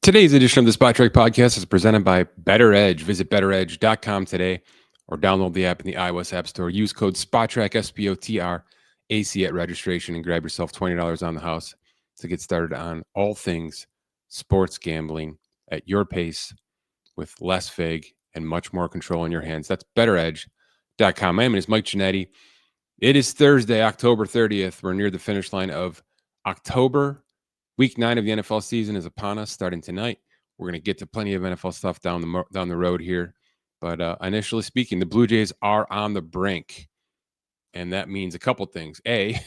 Today's edition of the Spotrac podcast is presented by Bettor Edge. Visit bettoredge.com today or download the app in the iOS App Store. Use code SPOTRAC, SPOTRAC at registration and grab yourself $20 on the house to get started on all things sports gambling at your pace with less fig and much more control in your hands. That's bettoredge.com. My name is Mike Ginnitti. It is Thursday, October 30th. We're near the finish line of October. Week 9 of the NFL season is upon us, starting tonight. We're going to get to plenty of NFL stuff down the road here. But initially speaking, the Blue Jays are on the brink. And that means a couple things. A,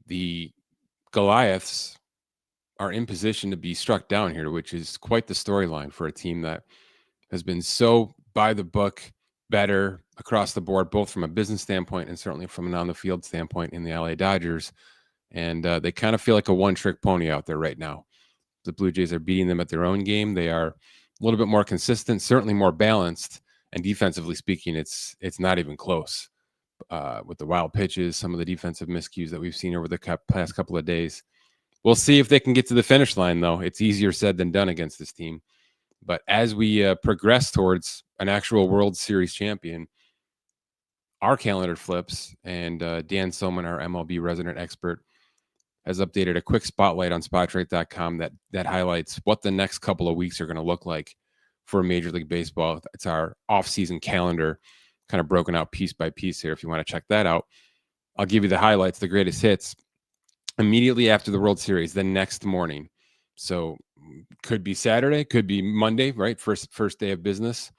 the Goliaths are in position to be struck down here, which is quite the storyline for a team that has been so by the book, better across the board, both from a business standpoint and certainly from an on-the-field standpoint in the LA Dodgers. And they kind of feel like a one-trick pony out there right now. The Blue Jays are beating them at their own game. They are a little bit more consistent, certainly more balanced, and defensively speaking, it's not even close. With the wild pitches, some of the defensive miscues that we've seen over the past couple of days. We'll see if they can get to the finish line, though. It's easier said than done against this team. But as we progress towards an actual World Series champion, our calendar flips, and Dan Soman, our MLB resident expert, has updated a quick spotlight on Spotrac.com that highlights what the next couple of weeks are going to look like for Major League Baseball. It's our off-season calendar, kind of broken out piece by piece here. If you want to check that out, I'll give you the highlights, the greatest hits, immediately after the World Series, the next morning. So could be Saturday, could be Monday, right? First day of business.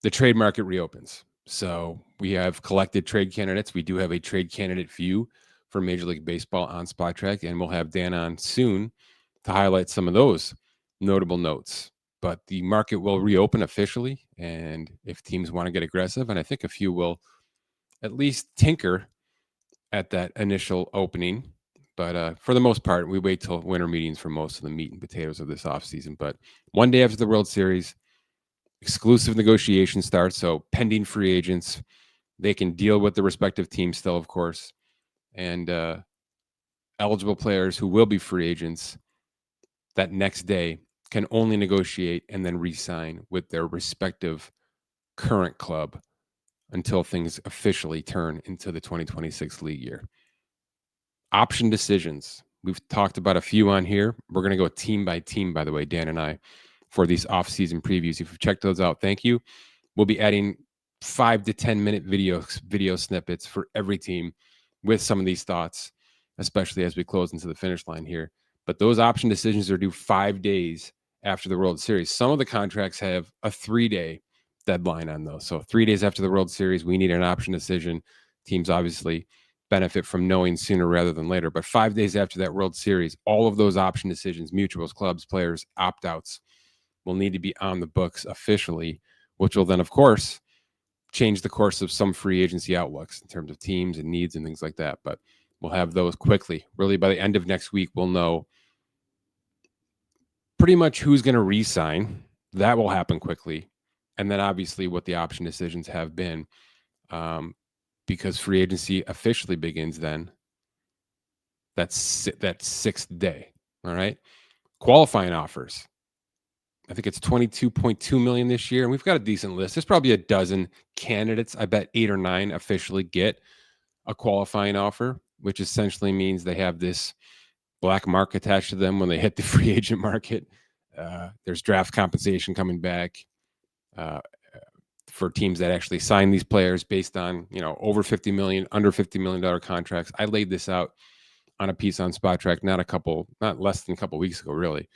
The trade market reopens. So we have collected trade candidates. We do have a trade candidate view for Major League Baseball on Spotrac, and we'll have Dan on soon to highlight some of those notable notes. But the market will reopen officially, and if teams want to get aggressive, and I think a few will at least tinker at that initial opening. But for the most part, we wait till winter meetings for most of the meat and potatoes of this offseason. But one day after the World Series, exclusive negotiation starts. So pending free agents, they can deal with the respective teams still, of course. And eligible players who will be free agents that next day can only negotiate and then re-sign with their respective current club until things officially turn into the 2026 league year. Option decisions. We've talked about a few on here. We're going to go team by team, by the way, Dan and I, for these off-season previews. If you've checked those out, thank you. We'll be adding 5 to 10 minute video snippets for every team with some of these thoughts, especially as we close into the finish line here. But those option decisions are due 5 days after the World Series. Some of the contracts have a 3-day deadline on those. So 3 days after the World Series, we need an option decision. Teams obviously benefit from knowing sooner rather than later. But 5 days after that World Series, all of those option decisions, mutuals, clubs, players, opt-outs, will need to be on the books officially, which will then, of course, change the course of some free agency outlooks in terms of teams and needs and things like that. But we'll have those quickly. Really, by the end of next week, we'll know pretty much who's going to re-sign. That will happen quickly. And then obviously what the option decisions have been, because free agency officially begins then. That's that 6th day. All right. Qualifying offers. I think it's 22.2 million this year. And we've got a decent list. There's probably a dozen candidates. I bet 8 or 9 officially get a qualifying offer, which essentially means they have this black mark attached to them when they hit the free agent market. There's draft compensation coming back for teams that actually sign these players based on, over 50 million, under $50 million contracts. I laid this out on a piece on Spotrac, not less than a couple weeks ago, really.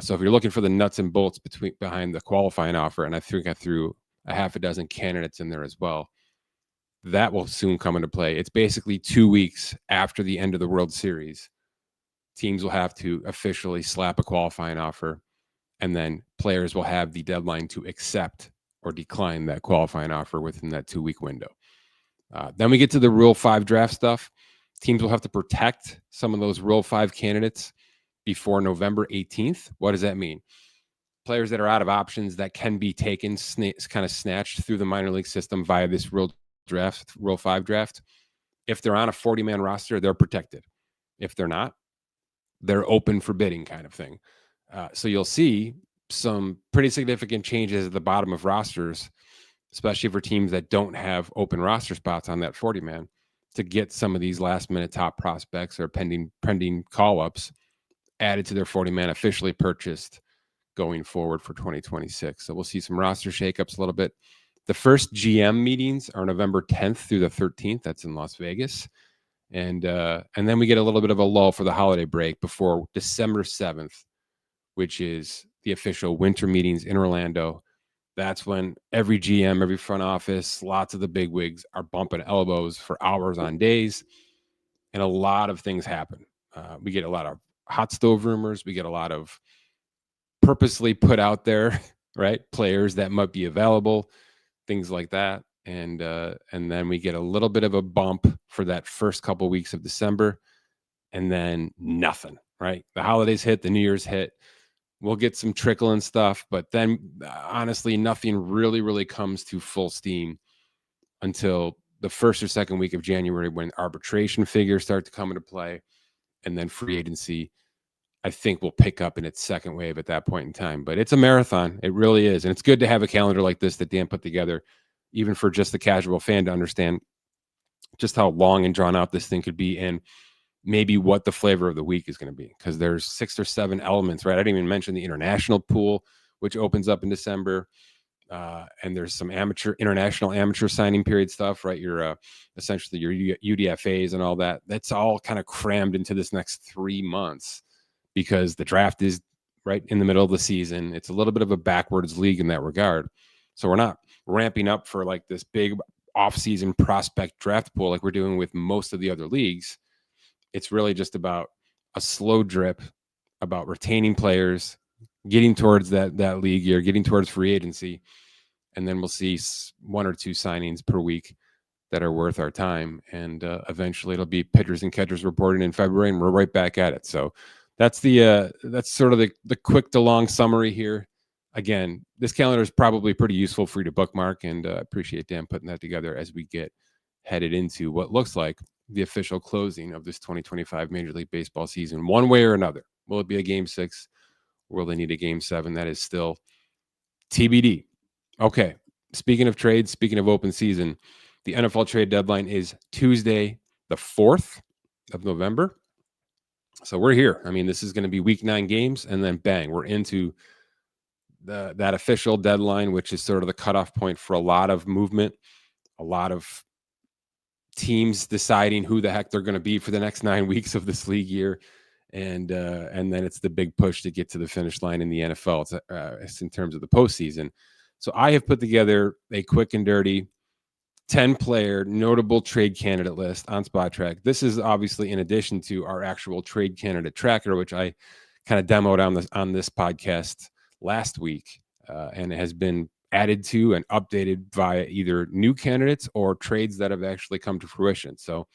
So if you're looking for the nuts and bolts behind the qualifying offer, and I think I threw a half a dozen candidates in there as well, that will soon come into play. It's basically 2 weeks after the end of the World Series. Teams will have to officially slap a qualifying offer, and then players will have the deadline to accept or decline that qualifying offer within that 2-week window. Then we get to the Rule 5 draft stuff. Teams will have to protect some of those Rule 5 candidates before November 18th. What does that mean? Players that are out of options that can be taken, kind of snatched through the minor league system via this Rule 5 draft. If they're on a 40-man roster, they're protected. If they're not, they're open for bidding kind of thing. So you'll see some pretty significant changes at the bottom of rosters, especially for teams that don't have open roster spots on that 40 man, to get some of these last minute top prospects or pending call ups added to their 40 man, officially purchased going forward for 2026. So we'll see some roster shakeups a little bit. The first GM meetings are November 10th through the 13th. That's in Las Vegas. And then we get a little bit of a lull for the holiday break before December 7th, which is the official winter meetings in Orlando. That's when every GM, every front office, lots of the bigwigs are bumping elbows for hours on days, and a lot of things happen. We get a lot of hot stove rumors. We get a lot of purposely put out there, right, players that might be available, things like that. And then we get a little bit of a bump for that first couple weeks of December, and then nothing, right? The holidays hit, the New Year's hit. We'll get some trickling stuff, but then honestly, nothing really comes to full steam until the first or second week of January, when arbitration figures start to come into play, and then free agency, I think, will pick up in its second wave at that point in time. But it's a marathon. It really is. And it's good to have a calendar like this that Dan put together, even for just the casual fan, to understand just how long and drawn out this thing could be, and maybe what the flavor of the week is going to be, because there's 6 or 7 elements, right? I didn't even mention the international pool, which opens up in December. And there's some international amateur signing period stuff, right? Your essentially your UDFAs and all that. That's all kind of crammed into this next 3 months, because the draft is right in the middle of the season. It's a little bit of a backwards league in that regard. So we're not ramping up for like this big offseason prospect draft pool like we're doing with most of the other leagues. It's really just about a slow drip, about retaining players, getting towards that league year, getting towards free agency, and then we'll see 1 or 2 signings per week that are worth our time. And eventually it'll be pitchers and catchers reporting in February, and we're right back at it. So that's that's sort of the quick to long summary here. Again, this calendar is probably pretty useful for you to bookmark, and appreciate Dan putting that together as we get headed into what looks like the official closing of this 2025 Major League Baseball season, one way or another. Will it be a Game 6? Will they need a Game 7? That is still TBD. Okay, speaking of trades, speaking of open season, the NFL trade deadline is Tuesday, the 4th of November. So we're here. I mean, this is going to be week 9 games, and then bang, we're into that official deadline, which is sort of the cutoff point for a lot of movement, a lot of teams deciding who the heck they're going to be for the next 9 weeks of this league year. And then it's the big push to get to the finish line in the NFL. It's in terms of the postseason. So I have put together a quick and dirty 10-player notable trade candidate list on Spotrac. This is obviously in addition to our actual trade candidate tracker, which I kind of demoed on this podcast last week, and it has been added to and updated via either new candidates or trades that have actually come to fruition. So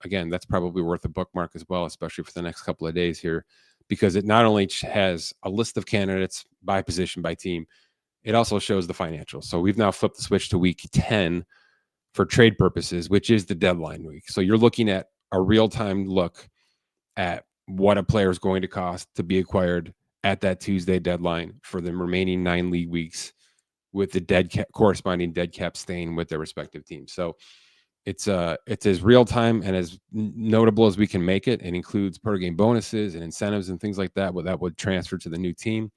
again, that's probably worth a bookmark as well, especially for the next couple of days here, because it not only has a list of candidates by position, by team, it also shows the financials. So we've now flipped the switch to week 10 for trade purposes, which is the deadline week. So you're looking at a real-time look at what a player is going to cost to be acquired at that Tuesday deadline for the remaining 9 league weeks, with the corresponding dead cap staying with their respective teams. So it's as real time and as notable as we can make it. It includes per game bonuses and incentives and things like that, that would transfer to the new team.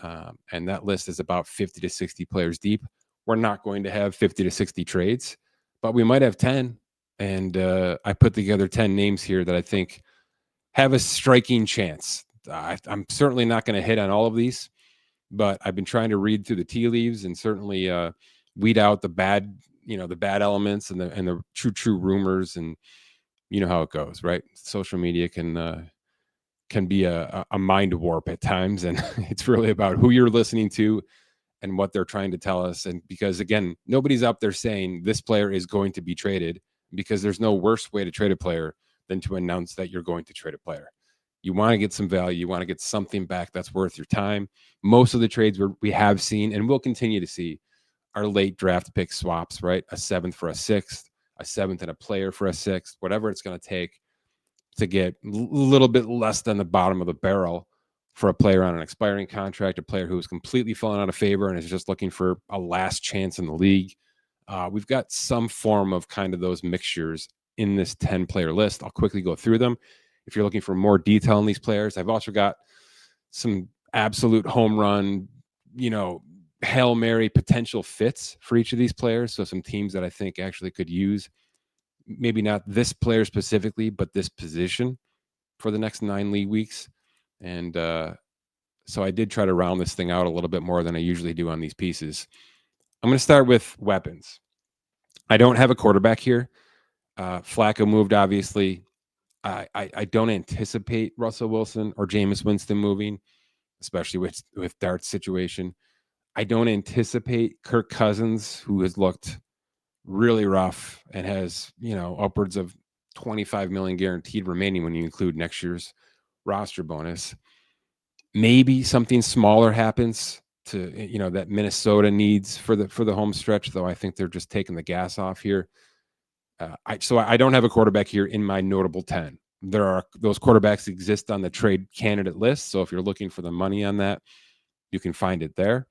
And that list is about 50 to 60 players deep. We're not going to have 50 to 60 trades, but we might have 10. And I put together 10 names here that I think have a striking chance. I'm certainly not going to hit on all of these, but I've been trying to read through the tea leaves and certainly weed out the bad elements and the true rumors. And you know how it goes, right? Social media can be a mind warp at times, and it's really about who you're listening to and what they're trying to tell us. And because again, nobody's out there saying this player is going to be traded, because there's no worse way to trade a player than to announce that you're going to trade a player. You want to get some value. You want to get something back that's worth your time. Most of the trades we have seen and will continue to see are late draft pick swaps, right? A 7th for a 6th, a 7th and a player for a 6th, whatever it's going to take to get a little bit less than the bottom of the barrel for a player on an expiring contract, a player who is completely fallen out of favor and is just looking for a last chance in the league. We've got some form of kind of those mixtures in this 10-player list. I'll quickly go through them. If you're looking for more detail on these players, I've also got some absolute home run, Hail Mary potential fits for each of these players. So some teams that I think actually could use maybe not this player specifically, but this position for the next 9 league weeks. And so I did try to round this thing out a little bit more than I usually do on these pieces. I'm going to start with weapons. I don't have a quarterback here. Flacco moved, obviously. I don't anticipate Russell Wilson or Jameis Winston moving, especially with Dart's situation. I don't anticipate Kirk Cousins, who has looked really rough and has, upwards of 25 million guaranteed remaining when you include next year's roster bonus. Maybe something smaller happens to, that Minnesota needs for the home stretch, though I think they're just taking the gas off here. I don't have a quarterback here in my notable 10. There are those quarterbacks exist on the trade candidate list. So if you're looking for the money on that, you can find it there.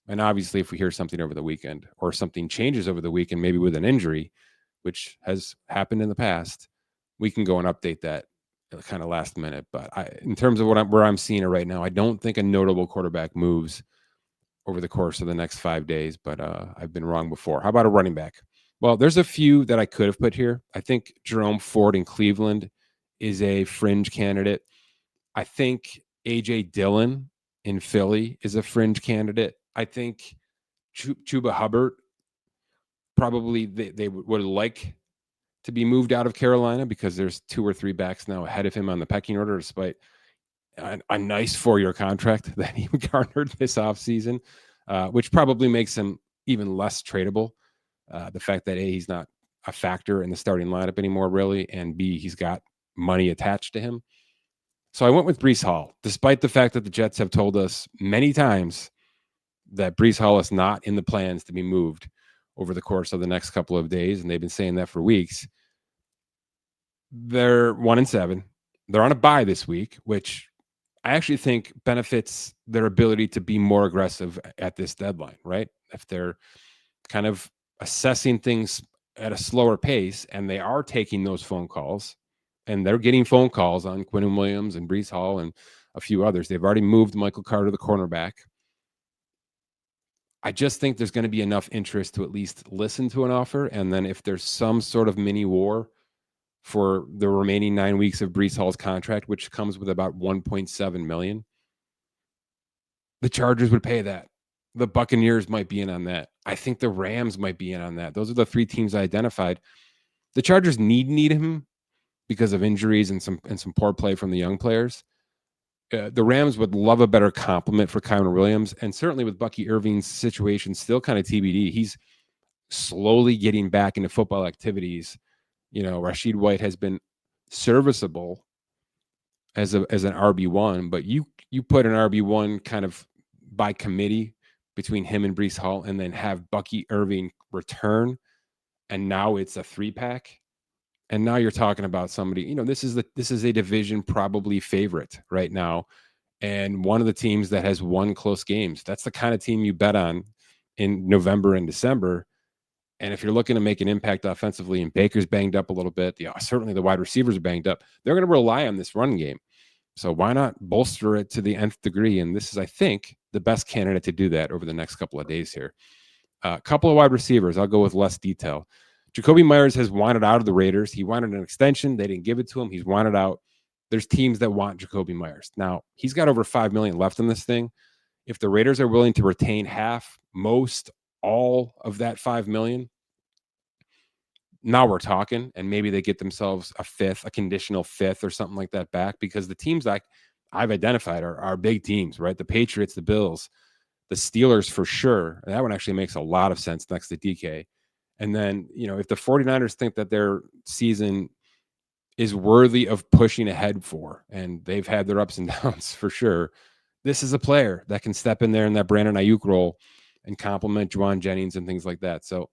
And obviously, if we hear something over the weekend or something changes over the weekend, maybe with an injury, which has happened in the past, we can go and update that kind of last minute. But in terms of where I'm seeing it right now, I don't think a notable quarterback moves over the course of the next 5 days, but I've been wrong before. How about a running back? Well, there's a few that I could have put here. I think Jerome Ford in Cleveland is a fringe candidate. I think A.J. Dillon in Philly is a fringe candidate. I think Chuba Hubbard, probably they would like to be moved out of Carolina because there's 2 or 3 backs now ahead of him on the pecking order, despite a nice 4-year contract that he garnered this offseason, which probably makes him even less tradable. The fact that A, he's not a factor in the starting lineup anymore, really, and B, he's got money attached to him. So I went with Breece Hall, despite the fact that the Jets have told us many times that Breece Hall is not in the plans to be moved over the course of the next couple of days, and they've been saying that for weeks. They're 1-7. They're on a bye this week, which I actually think benefits their ability to be more aggressive at this deadline, right? If they're kind of assessing things at a slower pace and they are taking those phone calls, and they're getting phone calls on Quinnen Williams and Breece Hall and a few others. They've already moved Michael Carter, the cornerback. I just think there's going to be enough interest to at least listen to an offer. And then if there's some sort of mini war for the remaining 9 weeks of Breece Hall's contract, which comes with about $1.7 million, the Chargers would pay that. The Buccaneers might be in on that. I think the Rams might be in on that. Those are the 3 teams I identified. The Chargers need him because of injuries and some poor play from the young players. The Rams would love a better compliment for Kyren Williams, and certainly with Bucky Irving's situation still kind of TBD. He's slowly getting back into football activities. Rashid White has been serviceable as an RB1, but you put an RB1 kind of by committee between him and Breece Hall, and then have Bucky Irving return, and now it's a 3-pack. And now you're talking about somebody, this is a division probably favorite right now. And one of the teams that has won close games. That's the kind of team you bet on in November and December. And if you're looking to make an impact offensively, and Baker's banged up a little bit, certainly the wide receivers are banged up, they're going to rely on this run game. So why not bolster it to the nth degree? And this is, I think, the best candidate to do that over the next couple of days here. A couple of wide receivers. I'll go with less detail. Jacoby Myers has wanted out of the Raiders. He wanted an extension. They didn't give it to him. He's wanted out. There's teams that want Jacoby Myers. Now, he's got over $5 million left in this thing. If the Raiders are willing to retain half, most, all of that $5 million, now we're talking, and maybe they get themselves a conditional 5th or something like that back, because the teams that I've identified are big teams, right? The Patriots, the Bills, the Steelers for sure. That one actually makes a lot of sense next to DK. And then, if the 49ers think that their season is worthy of pushing ahead for, and they've had their ups and downs for sure, this is a player that can step in there in that Brandon Ayuk role and complement Juwan Jennings and things like that. So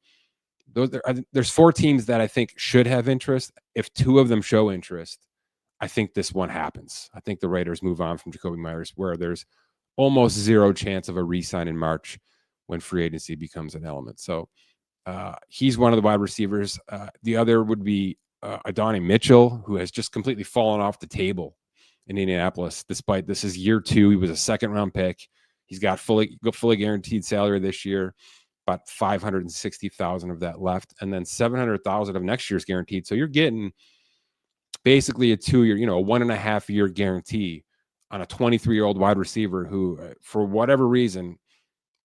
there's 4 teams that I think should have interest. If 2 of them show interest, I think this one happens. I think the Raiders move on from Jacoby Myers, where there's almost zero chance of a re-sign in March when free agency becomes an element. So he's one of the wide receivers. The other would be Adonai Mitchell, who has just completely fallen off the table in Indianapolis. Despite this is year 2, he was a second-round pick. He's got fully guaranteed salary this year, about $560,000 of that left, and then $700,000 of next year's guaranteed. So you're getting basically a 2-year, a 1.5-year guarantee on a 23-year-old wide receiver who, for whatever reason,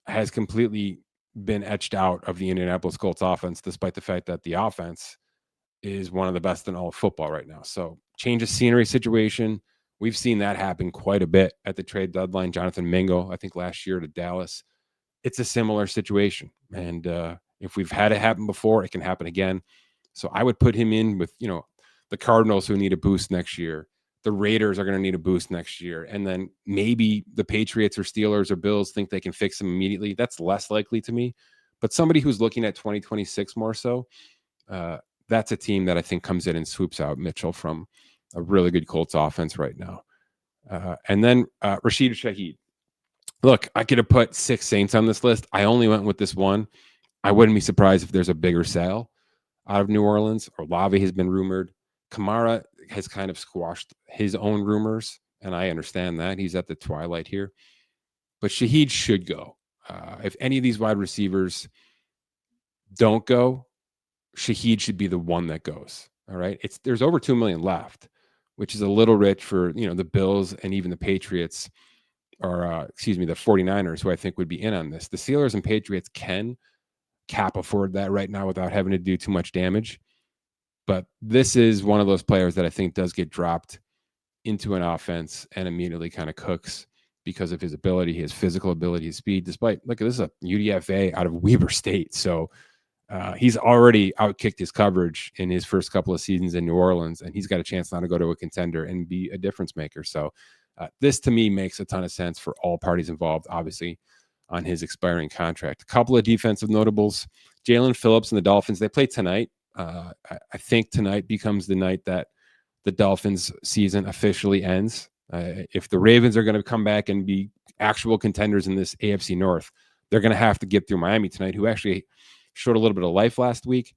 has completely been etched out of the Indianapolis Colts offense, despite the fact that the offense is one of the best in all of football right now. So change of scenery situation. We've seen that happen quite a bit at the trade deadline. Jonathan Mingo, I think last year to Dallas. It's a similar situation. And if we've had it happen before, it can happen again. So I would put him in with, the Cardinals who need a boost next year. The Raiders are going to need a boost next year. And then maybe the Patriots or Steelers or Bills think they can fix him immediately. That's less likely to me. But somebody who's looking at 2026 more so, that's a team that I think comes in and swoops out Mitchell from a really good Colts offense right now. And then Rashid Shaheed. Look, I could have put 6 Saints on this list. I only went with this one. I wouldn't be surprised if there's a bigger sale out of New Orleans. Olave has been rumored. Kamara has kind of squashed his own rumors, and I understand that. He's at the twilight here. But Shaheed should go. If any of these wide receivers don't go, Shaheed should be the one that goes. All right. There's over 2 million left, which is a little rich for, the Bills and even the Patriots the 49ers, who I think would be in on this. The Steelers and Patriots can cap afford that right now without having to do too much damage. But this is one of those players that I think does get dropped into an offense and immediately kind of cooks because of his ability, his physical ability, his speed. Despite, look, this is a UDFA out of Weber State. So he's already outkicked his coverage in his first couple of seasons in New Orleans, and he's got a chance now to go to a contender and be a difference maker. So this, to me, makes a ton of sense for all parties involved, obviously, on his expiring contract. A couple of defensive notables. Jalen Phillips and the Dolphins, they play tonight. I think tonight becomes the night that the Dolphins season officially ends. If the Ravens are going to come back and be actual contenders in this AFC North, they're going to have to get through Miami tonight, who actually showed a little bit of life last week.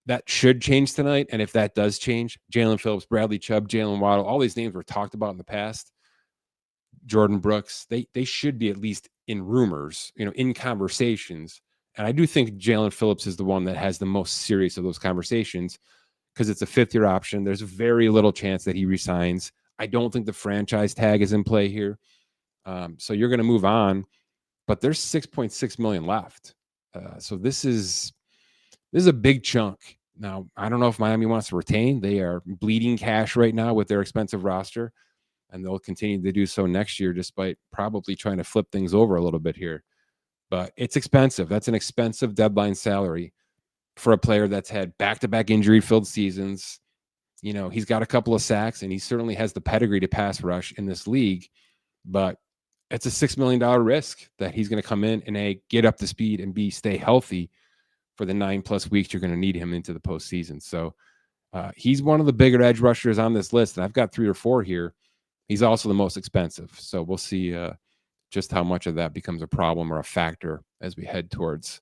That should change tonight. And if that does change, Jalen Phillips, Bradley Chubb, Jalen Waddle, all these names were talked about in the past. Jordan Brooks, they should be at least in rumors, in conversations. And I do think Jalen Phillips is the one that has the most serious of those conversations because it's a 5th-year option. There's very little chance that he resigns. I don't think the franchise tag is in play here. So you're going to move on, but there's $6.6 million left. So this is a big chunk. Now, I don't know if Miami wants to retain. They are bleeding cash right now with their expensive roster, and they'll continue to do so next year, despite probably trying to flip things over a little bit here. But it's expensive. That's an expensive deadline salary for a player that's had back-to-back injury-filled seasons. He's got a couple of sacks, and he certainly has the pedigree to pass rush in this league. But it's a $6 million risk that he's going to come in and A, get up to speed, and B, stay healthy for the 9+ weeks you're going to need him into the postseason. So he's one of the bigger edge rushers on this list, and I've got 3 or 4 here. He's also the most expensive. So we'll see just how much of that becomes a problem or a factor as we head towards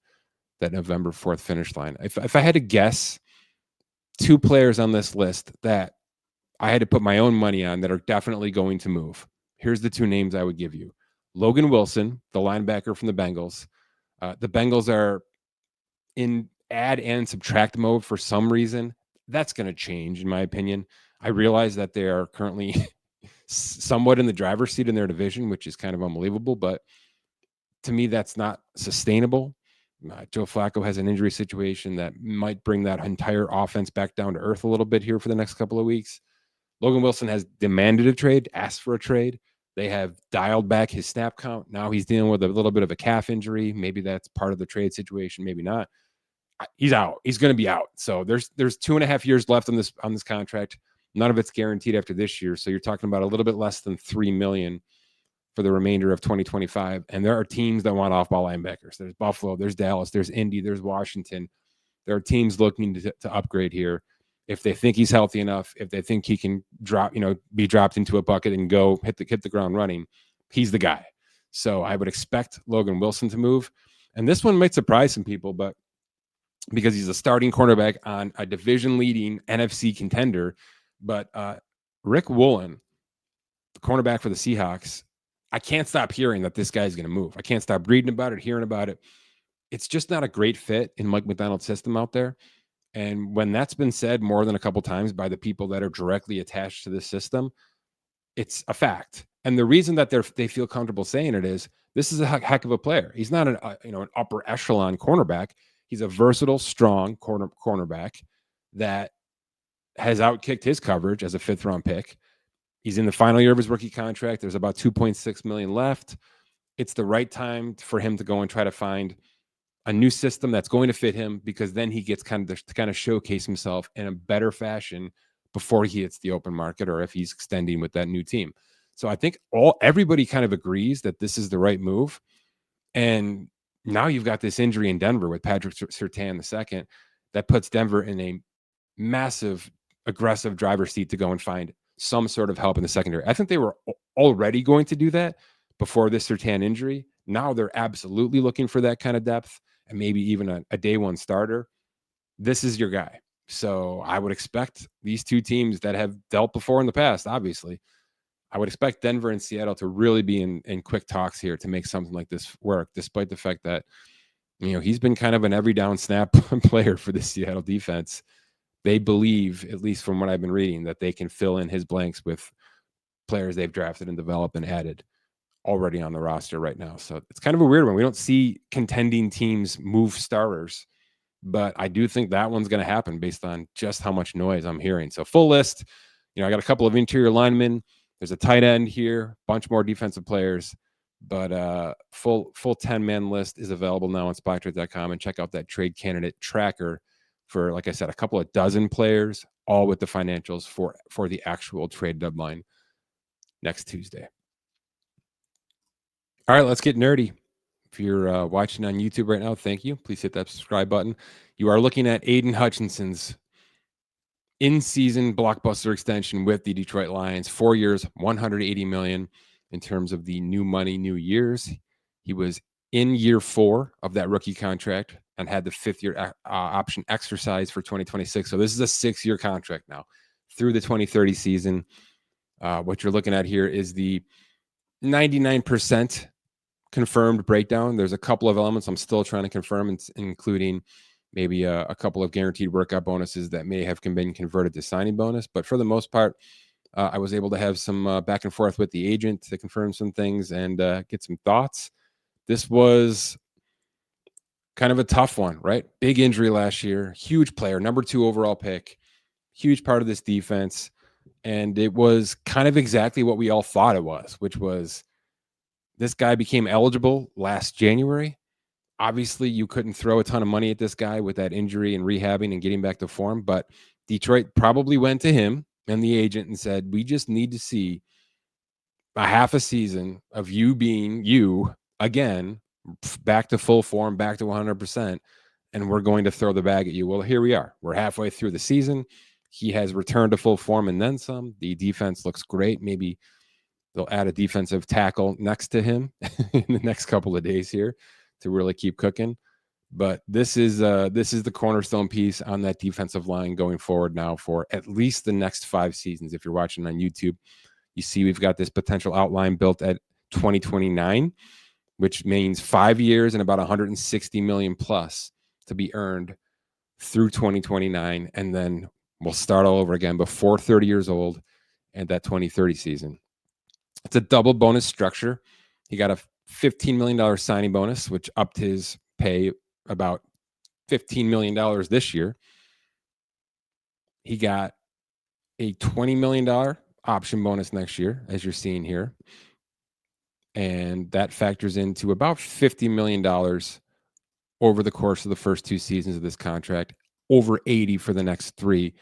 that November 4th finish line. If I had to guess 2 players on this list that I had to put my own money on that are definitely going to move, here's the 2 names I would give you. Logan Wilson, the linebacker from the Bengals. The Bengals are in add and subtract mode for some reason. That's going to change, in my opinion. I realize that they are currently somewhat in the driver's seat in their division, which is kind of unbelievable. But to me, that's not sustainable. Joe Flacco has an injury situation that might bring that entire offense back down to earth a little bit here for the next couple of weeks. Logan Wilson has demanded a trade, asked for a trade. They have dialed back his snap count. Now he's dealing with a little bit of a calf injury. Maybe that's part of the trade situation. Maybe not. He's out. He's going to be out. So there's 2.5 years left on this contract. None of it's guaranteed after this year. So you're talking about a little bit less than $3 million for the remainder of 2025. And there are teams that want off-ball linebackers. There's Buffalo, there's Dallas, there's Indy, there's Washington. There are teams looking to upgrade here. if they think he's healthy enough, if they think he can be dropped into a bucket and go hit the ground running, he's the guy. So I would expect Logan Wilson to move. And this one might surprise some people, but because he's a starting cornerback on a division-leading NFC contender. But Rick Woolen, the cornerback for the Seahawks, I can't stop hearing that this guy's going to move. I can't stop reading about it, hearing about it. It's just not a great fit in Mike McDonald's system out there. And when that's been said more than a couple times by the people that are directly attached to this system, it's a fact. And the reason that they feel comfortable saying it is this is a heck of a player. He's not an upper echelon cornerback. He's a versatile, strong cornerback that has outkicked his coverage as a 5th-round pick. He's in the final year of his rookie contract. There's about $2.6 million left. It's the right time for him to go and try to find a new system that's going to fit him, because then he gets to kind of showcase himself in a better fashion before he hits the open market, or if he's extending with that new team. So I think everybody kind of agrees that this is the right move. And now you've got this injury in Denver with Patrick Surtain II that puts Denver in a massive, aggressive driver's seat to go and find some sort of help in the secondary. I think they were already going to do that before this Surtain injury. Now they're absolutely looking for that kind of depth, and maybe even a day one starter. This is your guy. So I would expect these two teams that have dealt before in the past, obviously, I would expect Denver and Seattle to really be in quick talks here to make something like this work, despite the fact that, he's been kind of an every down snap player for the Seattle defense. They believe, at least from what I've been reading, that they can fill in his blanks with players they've drafted and developed and added already on the roster right now. So it's kind of a weird one. We don't see contending teams move starters, but I do think that one's going to happen based on just how much noise I'm hearing. So full list, I got a couple of interior linemen. There's a tight end here, bunch more defensive players, but full 10-man list is available now on Spotrac.com, and check out that trade candidate tracker for, like I said, a couple of dozen players, all with the financials for the actual trade deadline next Tuesday. All right, let's get nerdy. If you're watching on YouTube right now, thank you. Please hit that subscribe button. You are looking at Aidan Hutchinson's in-season blockbuster extension with the Detroit Lions. 4 years, $180 million in terms of the new money, new years. He was in year 4 of that rookie contract and had the 5th-year option exercise for 2026. So this is a 6-year contract now through the 2030 season. What you're looking at here is the 99% confirmed breakdown. There's a couple of elements I'm still trying to confirm, including maybe a couple of guaranteed workout bonuses that may have been converted to signing bonus. But for the most part, I was able to have some back and forth with the agent to confirm some things and get some thoughts. This was kind of a tough one, right? Big injury last year, huge player, number 2 overall pick, huge part of this defense. And it was kind of exactly what we all thought it was, which was this guy became eligible last January. Obviously, you couldn't throw a ton of money at this guy with that injury and rehabbing and getting back to form, but Detroit probably went to him and the agent and said, we just need to see a half a season of you being you again, back to full form, back to 100%, and we're going to throw the bag at you. Well, here we are. We're halfway through the season. He has returned to full form and then some. The defense looks great. Maybe they'll add a defensive tackle next to him in the next couple of days here to really keep cooking. But this is the cornerstone piece on that defensive line going forward now for at least the next 5 seasons. If you're watching on YouTube, you see we've got this potential outline built at 2029, which means 5 years and about 160 million plus to be earned through 2029. And then we'll start all over again before 30 years old and that 2030 season. It's a double bonus structure. He got a $15 million signing bonus, which upped his pay about $15 million this year. He got a $20 million option bonus next year, as you're seeing here. And that factors into about $50 million over the course of the first 2 seasons of this contract, over 80 for the next 3.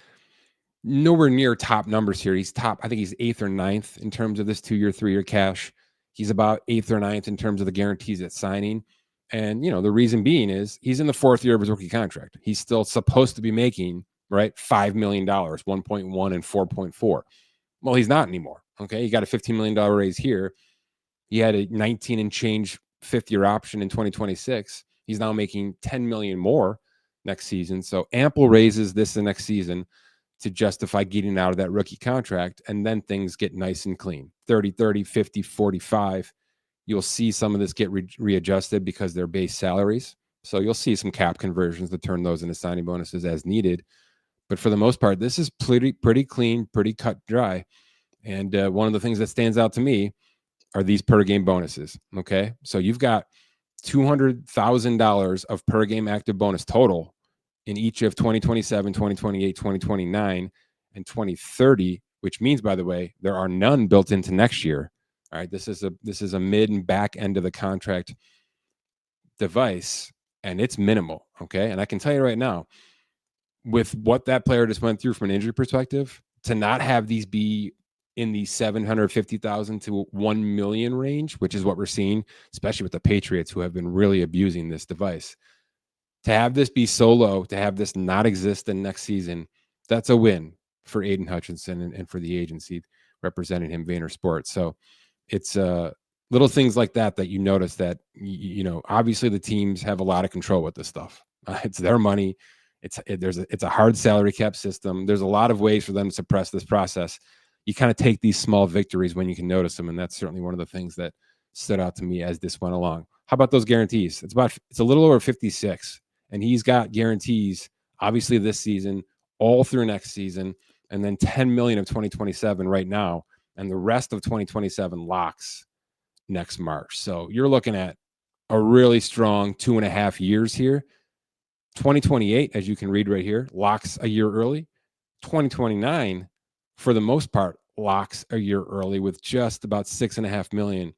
Nowhere near top numbers here. He's top, I think he's 8th or 9th in terms of this 2-year, 3-year cash. He's about 8th or 9th in terms of the guarantees at signing. And, the reason being is he's in the 4th year of his rookie contract. He's still supposed to be making right? $5 million, 1.1 and 4.4. Well, he's not anymore. Okay. He got a $15 million raise here. He had a 19 and change fifth year option in 2026. He's now making 10 million more next season. So ample raises this the next season to justify getting out of that rookie contract. And then things get nice and clean. 30, 30, 50, 45. You'll see some of this get readjusted because they're base salaries. So you'll see some cap conversions to turn those into signing bonuses as needed. But for the most part, this is pretty clean, pretty cut dry. And one of the things that stands out to me are these per game bonuses. Okay. So you've got $200,000 of per game active bonus total in each of 2027, 2028, 2029, and 2030, which means, by the way, there are none built into next year. All right. This is a mid and back end of the contract device, and it's minimal. Okay. And I can tell you right now, with what that player just went through from an injury perspective, to not have these be in the 750,000 to 1 million range, which is what we're seeing, especially with the Patriots who have been really abusing this device. To have this be so low, to have this not exist in next season, that's a win for Aidan Hutchinson and for the agency representing him, Vayner Sports. So it's little things like that you notice that, obviously the teams have a lot of control with this stuff. It's their money. It's a hard salary cap system. There's a lot of ways for them to suppress this process. You kind of take these small victories when you can notice them, and that's certainly one of the things that stood out to me as this went along. How about those guarantees? It's a little over 56, and he's got guarantees obviously this season, all through next season, and then 10 million of 2027 right now, and the rest of 2027 locks next March. So you're looking at a really strong 2.5 years here. 2028, as you can read right here, locks a year early. 2029, for the most part, locks a year early with just about 6.5 million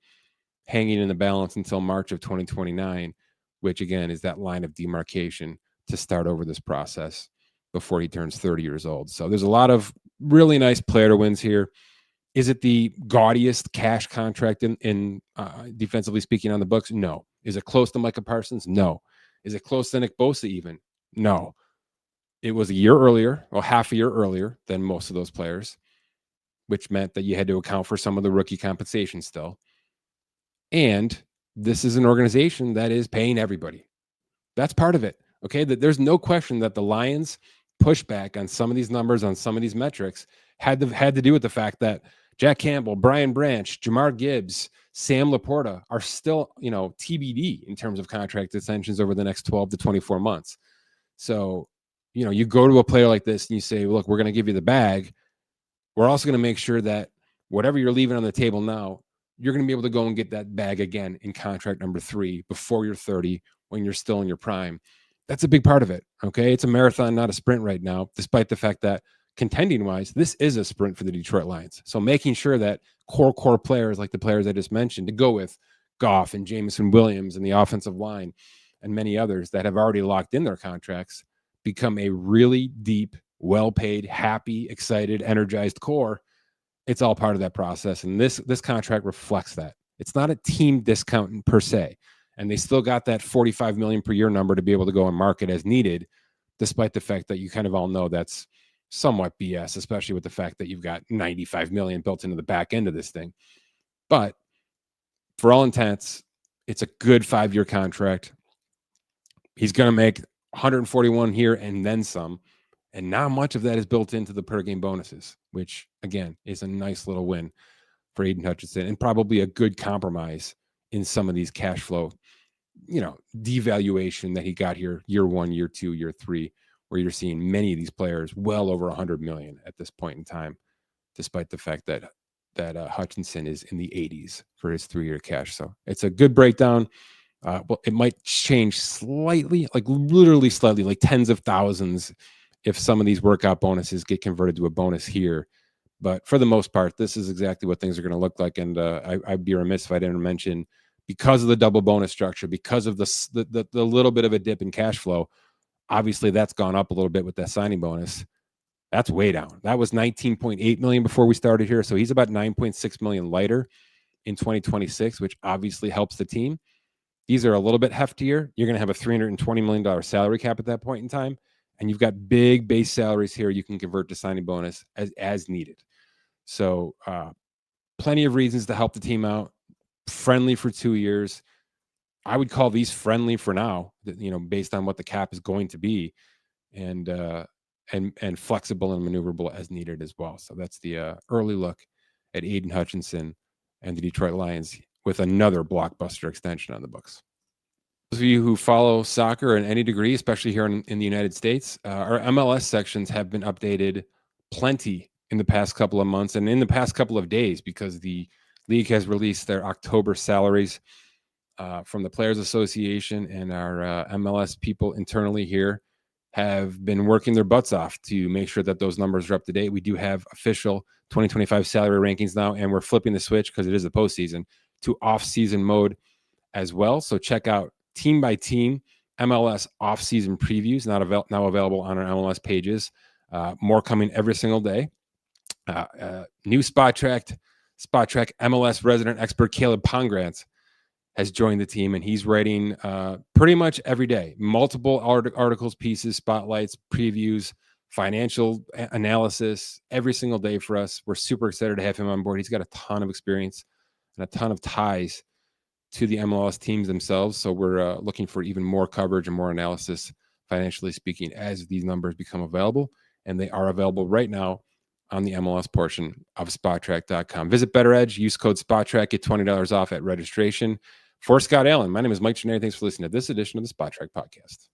hanging in the balance until March of 2029, which again is that line of demarcation to start over this process before he turns 30 years old. So there's a lot of really nice player wins here. Is it the gaudiest cash contract in defensively speaking on the books? No. Is it close to Micah Parsons? No. Is it close to Nick Bosa even? No. It was a year earlier, or half a year earlier than most of those players, which meant that you had to account for some of the rookie compensation still. And this is an organization that is paying everybody. That's part of it. Okay. There's no question that the Lions pushback on some of these numbers, on some of these metrics, had to do with the fact that Jack Campbell, Brian Branch, Jamar Gibbs, Sam Laporta are still, TBD in terms of contract extensions over the next 12 to 24 months. So, you go to a player like this and you say, look, we're going to give you the bag. We're also going to make sure that whatever you're leaving on the table now, you're going to be able to go and get that bag again in contract number 3 before you're 30, when you're still in your prime. That's a big part of it. Okay. It's a marathon, not a sprint right now, despite the fact that contending wise, this is a sprint for the Detroit Lions. So making sure that core players like the players I just mentioned, to go with Goff and Jameson Williams and the offensive line and many others that have already locked in their contracts, become a really deep, well-paid, happy, excited, energized core. It's all part of that process. And this contract reflects that. It's not a team discount per se. And they still got that 45 million per year number to be able to go and market as needed, despite the fact that you kind of all know that's somewhat BS, especially with the fact that you've got 95 million built into the back end of this thing. But for all intents, it's a good 5-year contract. He's going to make 141 here and then some. And not much of that is built into the per game bonuses, which again is a nice little win for Aidan Hutchinson, and probably a good compromise in some of these cash flow, devaluation that he got here, year 1, year 2, year 3, where you're seeing many of these players well over 100 million at this point in time, despite the fact that Hutchinson is in the 80s for his 3-year cash. So it's a good breakdown. Well, it might change slightly, like literally slightly, like tens of thousands, if some of these workout bonuses get converted to a bonus here. But for the most part, this is exactly what things are going to look like. And I'd be remiss if I didn't mention, because of the double bonus structure, because of the little bit of a dip in cash flow, obviously that's gone up a little bit with that signing bonus. That's way down. That was 19.8 million before we started here. So he's about 9.6 million lighter in 2026, which obviously helps the team. These are a little bit heftier. You're going to have a $320 million salary cap at that point in time. and you've got big base salaries here you can convert to signing bonus as needed. So plenty of reasons to help the team out. Friendly for 2 years. I would call these friendly for now, based on what the cap is going to be, and flexible and maneuverable as needed as well. So that's the early look at Aidan Hutchinson and the Detroit Lions with another blockbuster extension on the books. Those of you who follow soccer in any degree, especially here in the United States, our MLS sections have been updated plenty in the past couple of months and in the past couple of days, because the league has released their October salaries from the Players Association, and our MLS people internally here have been working their butts off to make sure that those numbers are up to date. We do have official 2025 salary rankings now, and we're flipping the switch, because it is the postseason, to off-season mode as well. So check out team by team MLS off-season previews, now available on our MLS pages. More coming every single day. New Spotrac MLS resident expert Caleb Pongrantz has joined the team, and he's writing pretty much every day, multiple articles, pieces, spotlights, previews, financial analysis every single day for us. We're super excited to have him on board. He's got a ton of experience and a ton of ties to the MLS teams themselves. So we're looking for even more coverage and more analysis, financially speaking, as these numbers become available. And they are available right now on the MLS portion of Spotrac.com. Visit Bettor Edge, use code Spotrac, get $20 off at registration. For Scott Allen, my name is Mike Gennari. Thanks for listening to this edition of the Spotrac Podcast.